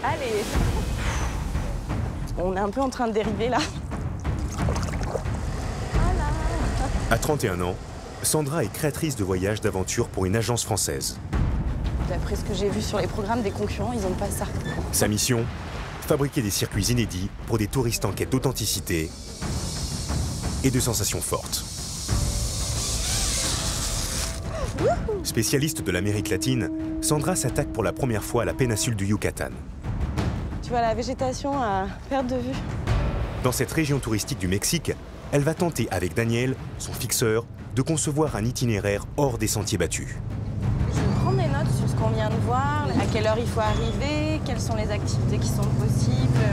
Allez. On est un peu en train de dériver là. Voilà. À 31 ans, Sandra est créatrice de voyages d'aventure pour une agence française. D'après ce que j'ai vu sur les programmes des concurrents, ils n'ont pas ça. Sa mission, fabriquer des circuits inédits pour des touristes en quête d'authenticité et de sensations fortes. Spécialiste de l'Amérique latine, Sandra s'attaque pour la première fois à la péninsule du Yucatan. Tu vois la végétation à perte de vue. Dans cette région touristique du Mexique, elle va tenter avec Daniel, son fixeur, de concevoir un itinéraire hors des sentiers battus. Je vais prendre des notes sur ce qu'on vient de voir, à quelle heure il faut arriver, quelles sont les activités qui sont possibles.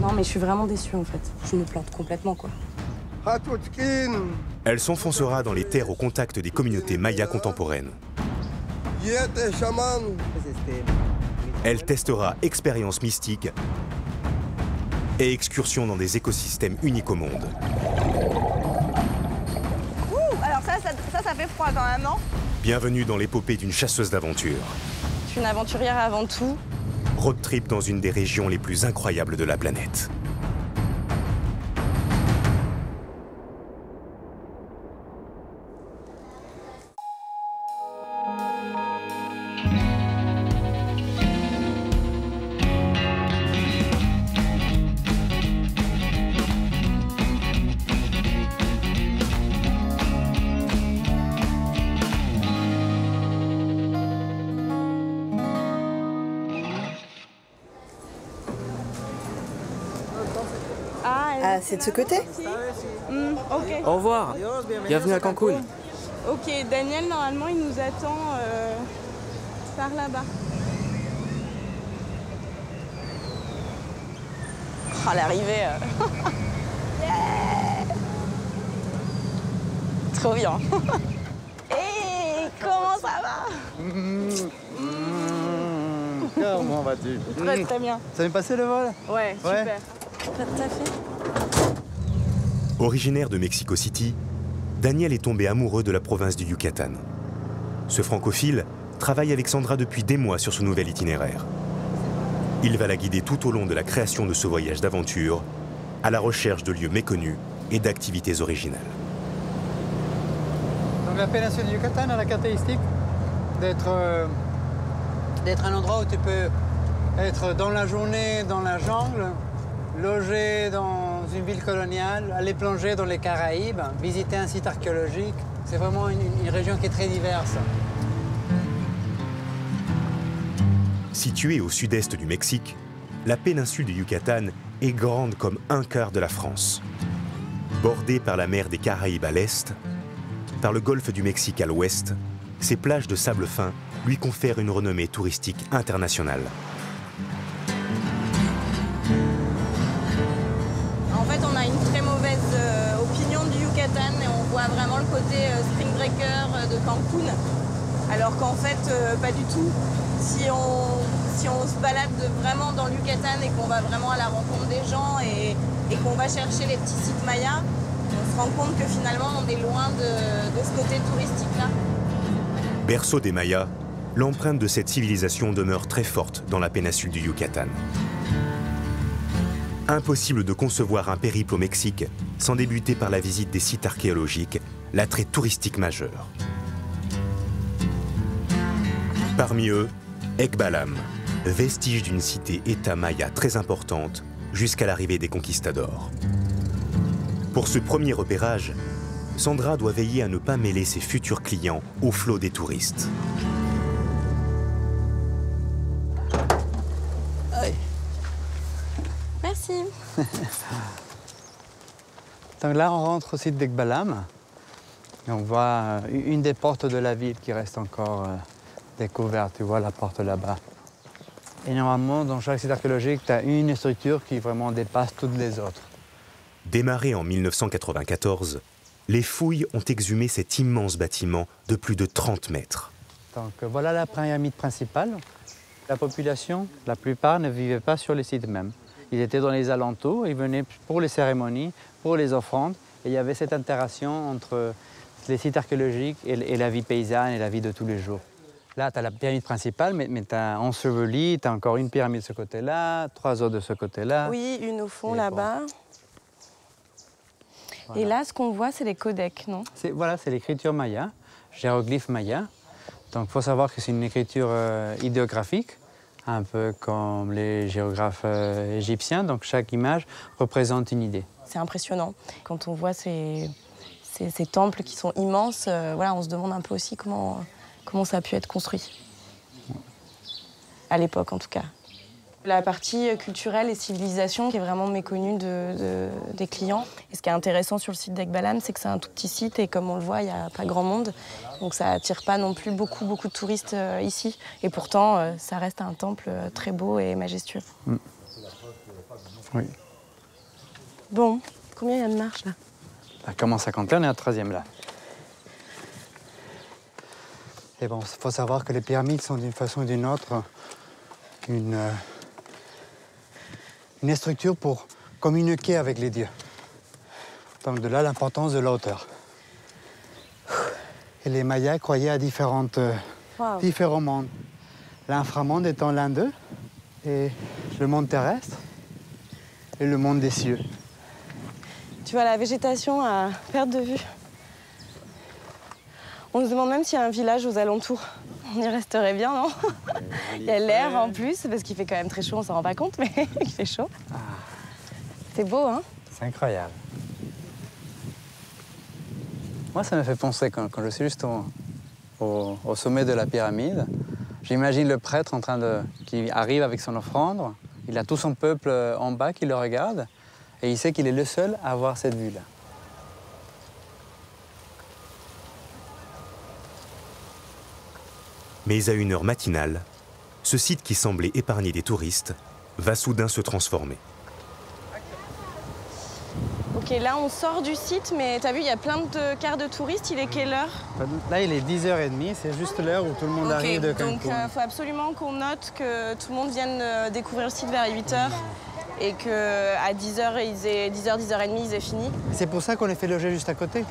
Non, mais je suis vraiment déçue en fait. Je me plante complètement quoi. Elle s'enfoncera dans les terres au contact des communautés mayas contemporaines. Elle testera expériences mystiques et excursions dans des écosystèmes uniques au monde. Alors ça fait froid quand même, non? Bienvenue dans l'épopée d'une chasseuse d'aventure. Je suis une aventurière avant tout. Road trip dans une des régions les plus incroyables de la planète. Ah, c'est de ce côté? Ok. Au revoir. Bienvenue à Cancun. Ok, Daniel, normalement, il nous attend par là-bas. Oh, l'arrivée. Yeah. Trop bien. Hey, comment ça va? Comment vas-tu? Très très bien. Ça m'est passé le vol? Ouais, super. T'as fait? Originaire de Mexico City, Daniel est tombé amoureux de la province du Yucatan. Ce francophile travaille avec Sandra depuis des mois sur ce nouvel itinéraire. Il va la guider tout au long de la création de ce voyage d'aventure, à la recherche de lieux méconnus et d'activités originales. Donc la péninsule du Yucatan a la caractéristique d'être un endroit où tu peux être dans la journée dans la jungle, loger dans une ville coloniale, aller plonger dans les Caraïbes, visiter un site archéologique. C'est vraiment une région qui est très diverse. Située au sud-est du Mexique, la péninsule du Yucatan est grande comme un quart de la France. Bordée par la mer des Caraïbes à l'est, par le golfe du Mexique à l'ouest, ses plages de sable fin lui confèrent une renommée touristique internationale. En fait, on a une très mauvaise opinion du Yucatan et on voit vraiment le côté spring breaker de Cancun. Alors qu'en fait, pas du tout. Si on se balade vraiment dans le Yucatan et qu'on va vraiment à la rencontre des gens et qu'on va chercher les petits sites mayas, on se rend compte que finalement, on est loin de ce côté touristique-là. Berceau des Mayas, l'empreinte de cette civilisation demeure très forte dans la péninsule du Yucatan. Impossible de concevoir un périple au Mexique sans débuter par la visite des sites archéologiques, l'attrait touristique majeur. Parmi eux, Ekbalam, vestige d'une cité-État maya très importante jusqu'à l'arrivée des conquistadors. Pour ce premier repérage, Sandra doit veiller à ne pas mêler ses futurs clients au flot des touristes. Merci. Donc là, on rentre au site d'Ekbalam. On voit une des portes de la ville qui reste encore découverte. Tu vois la porte là-bas. Et normalement, dans chaque site archéologique, tu as une structure qui vraiment dépasse toutes les autres. Démarré en 1994, les fouilles ont exhumé cet immense bâtiment de plus de 30 mètres. Donc voilà la pyramide principale. La population, la plupart, ne vivait pas sur les sites même. Ils étaient dans les alentours, ils venaient pour les cérémonies, pour les offrandes. Et il y avait cette interaction entre les sites archéologiques et la vie paysanne et la vie de tous les jours. Là, tu as la pyramide principale, mais tu as enseveli, tu as encore une pyramide de ce côté-là, 3 autres de ce côté-là. Oui, une au fond là-bas. Bon. Voilà. Et là, ce qu'on voit, c'est les codecs, non? Voilà, c'est l'écriture maya, hiéroglyphe maya. Donc, il faut savoir que c'est une écriture idéographique, un peu comme les géographes égyptiens. Donc, chaque image représente une idée. C'est impressionnant. Quand on voit ces temples qui sont immenses, voilà, on se demande un peu aussi comment ça a pu être construit. À l'époque, en tout cas. La partie culturelle et civilisation qui est vraiment méconnue des clients. Et ce qui est intéressant sur le site d'Ekbalam, c'est que c'est un tout petit site et comme on le voit, il n'y a pas grand monde. Donc ça attire pas non plus beaucoup de touristes ici. Et pourtant, ça reste un temple très beau et majestueux. Mm. Oui. Bon, combien il y a de marches là? Ça commence à compter, on est à la 3e là. Et bon, il faut savoir que les pyramides sont d'une façon ou d'une autre une structure pour communiquer avec les dieux. Donc de là l'importance de la hauteur. Et les Mayas croyaient à différents mondes. L'inframonde étant l'un d'eux, et le monde terrestre, et le monde des cieux. Tu vois la végétation à perte de vue. On se demande même s'il y a un village aux alentours. On y resterait bien, non? Il y a l'air en plus, parce qu'il fait quand même très chaud, on s'en rend pas compte, mais il fait chaud. Ah. C'est beau, hein? C'est incroyable. Moi, ça me fait penser, quand je suis juste au sommet de la pyramide, j'imagine le prêtre qui arrive avec son offrande, il a tout son peuple en bas qui le regarde, et il sait qu'il est le seul à avoir cette vue-là. Mais à une heure matinale, ce site qui semblait épargner des touristes va soudain se transformer. Ok, là on sort du site, mais t'as vu, il y a plein de cars de touristes. Il est quelle heure? Là, il est 10h30, c'est juste l'heure où tout le monde arrive de Cancun. Donc il faut absolument qu'on note que tout le monde vienne découvrir le site vers 8h et qu'à 10h, 10h30, ils aient fini. C'est pour ça qu'on les fait loger juste à côté.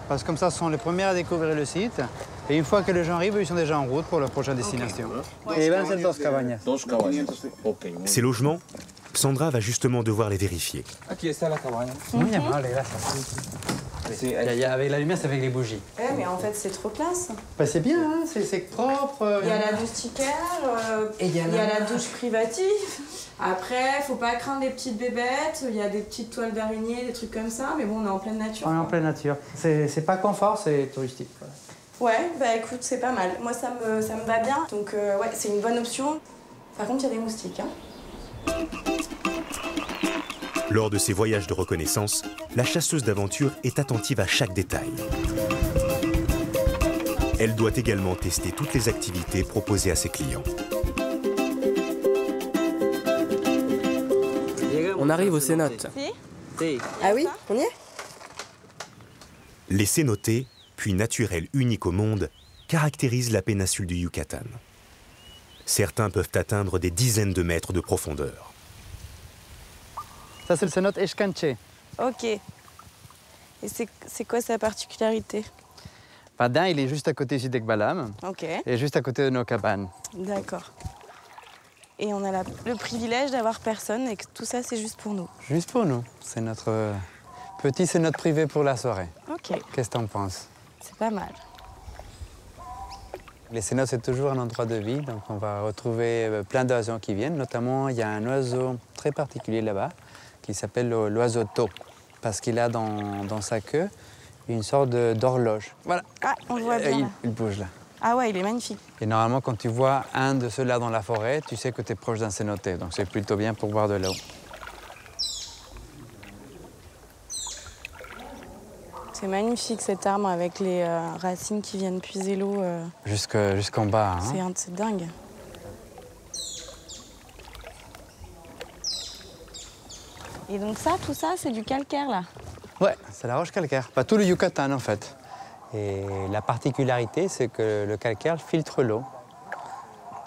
Parce que comme ça, ce sont les premiers à découvrir le site. Et une fois que les gens arrivent, ils sont déjà en route pour leur prochaine destination. Okay. Et ben, c'est dos cabañas. Ces logements, Sandra va justement devoir les vérifier. Avec la lumière, c'est avec les bougies. Ouais, mais en fait, c'est trop classe. Bah, c'est bien, hein, c'est propre. Il y a la moustiquaire, il y a la douche privative. Après, faut pas craindre les petites bébêtes. Il y a des petites toiles d'araignée, des trucs comme ça. Mais bon, on est en pleine nature. On est en pleine nature. C'est pas confort, c'est touristique. Ouais, bah écoute, c'est pas mal. Moi, ça me va bien. Donc, ouais, c'est une bonne option. Par contre, il y a des moustiques, hein. Lors de ses voyages de reconnaissance, la chasseuse d'aventure est attentive à chaque détail. Elle doit également tester toutes les activités proposées à ses clients. On arrive aux cénotes. Ah oui, on y est? Les cénotés, puits naturels uniques au monde, caractérisent la péninsule du Yucatan. Certains peuvent atteindre des dizaines de mètres de profondeur. Ça, c'est le cénote Escanche. Ok. Et c'est quoi sa particularité? D'un, il est juste à côté ici d'Ekbalam. Ok. Et juste à côté de nos cabanes. D'accord. Et on a le privilège d'avoir personne et que tout ça, c'est juste pour nous. Juste pour nous. C'est notre petit cénote privé pour la soirée. Ok. Qu'est-ce que t'en penses? C'est pas mal. Les cénotes, c'est toujours un endroit de vie, donc on va retrouver plein d'oiseaux qui viennent. Notamment, il y a un oiseau très particulier là-bas qui s'appelle l'oiseau tau, parce qu'il a dans sa queue une sorte d'horloge. Voilà. Ah, on le voit bien. Il bouge là. Ah ouais, il est magnifique. Et normalement, quand tu vois un de ceux-là dans la forêt, tu sais que tu es proche d'un cénoté, donc c'est plutôt bien pour voir de là-haut. C'est magnifique cet arbre avec les racines qui viennent puiser l'eau. Jusqu'en bas. Hein. C'est dingue. Et donc ça, tout ça, c'est du calcaire là? Ouais, c'est la roche calcaire. Pas tout le Yucatan en fait. Et la particularité, c'est que le calcaire filtre l'eau.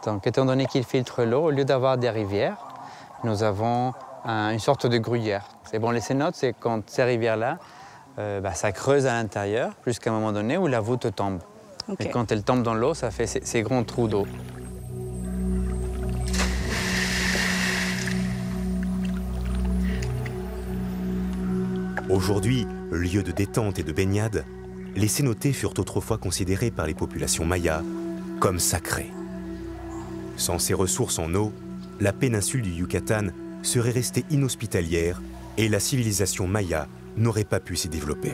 Donc étant donné qu'il filtre l'eau, au lieu d'avoir des rivières, nous avons une sorte de gruyère. C'est bon, les cénotes, c'est quand ces rivières-là, ça creuse à l'intérieur jusqu'à un moment donné où la voûte tombe. Okay. Et quand elle tombe dans l'eau, ça fait ces grands trous d'eau. Aujourd'hui, lieu de détente et de baignade, les cénotes furent autrefois considérés par les populations mayas comme sacrés. Sans ces ressources en eau, la péninsule du Yucatan serait restée inhospitalière et la civilisation maya n'aurait pas pu s'y développer.